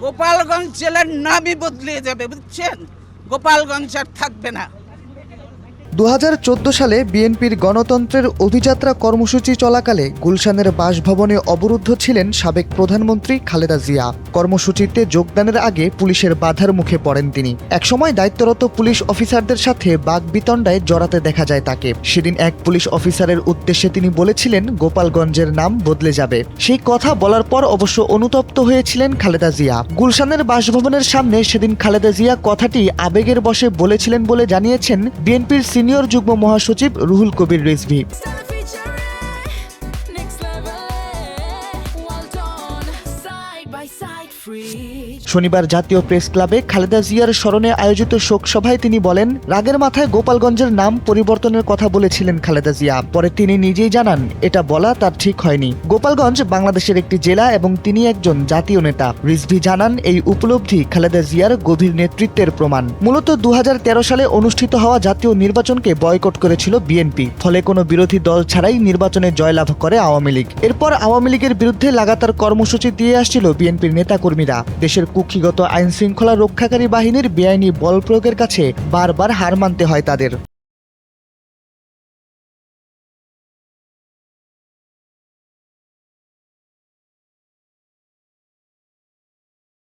গোপালগঞ্জ জেলার নামই বদলে যাবে, বুঝছেন? গোপালগঞ্জ আর থাকবে না। 2014 সালে বিএনপির গণতন্ত্রের অভিযাত্রা কর্মসূচি চলাকালে গুলশানের বাসভবনে অবরুদ্ধ ছিলেন সাবেক প্রধানমন্ত্রী খালেদা জিয়া। কর্মসূচিতে যোগদানের আগে পুলিশের বাধার মুখে পড়েন তিনি। একসময় দায়িত্বরত পুলিশ অফিসারদের সাথে বাকবিতণ্ডায় জড়াতে দেখা যায় তাকে। সেদিন এক পুলিশ অফিসারের উদ্দেশ্যে তিনি বলেছিলেন গোপালগঞ্জের নাম বদলে যাবে। সেই কথা বলার পর অবশ্য অনুতপ্ত হয়েছিলেন খালেদা জিয়া। গুলশানের বাসভবনের সামনে সেদিন খালেদা জিয়া কথাটি আবেগের বশে বলেছিলেন বলে জানিয়েছেন বিএনপির সিনিয়র যুগ্ম মহাসচিব রুহুল কবির রিজভী। শনিবার জাতীয় প্রেস ক্লাবে খালেদা জিয়ার স্মরণে আয়োজিত শোক সভায় তিনি বলেন, রাগের মাথায় গোপালগঞ্জের নাম পরিবর্তনের কথা বলেছিলেন খালেদা জিয়া। পরে তিনি নিজেই জানান এটা বলা তার ঠিক হয়নি। গোপালগঞ্জ বাংলাদেশের একটি জেলা এবং তিনি একজন জাতীয় নেতা। রিজভী জানান এই উপলব্ধি খালেদা জিয়ার গভীর নেতৃত্বের প্রমাণ। মূলত 2013 সালে অনুষ্ঠিত হওয়া জাতীয় নির্বাচনকে বয়কট করেছিল বিএনপি। ফলে কোনো বিরোধী দল ছাড়াই নির্বাচনে জয়লাভ করে আওয়ামী লীগ। এরপর আওয়ামী লীগের বিরুদ্ধে লাগাতার কর্মসূচি দিয়ে আসছিল বিএনপির নেতাকর্মীরা। দেশের কুক্ষিগত আইন শৃঙ্খলা রক্ষাকারী বাহিনীর বেআইনি বল প্রয়োগের কাছে বারবার হার মানতে হয় তাদের।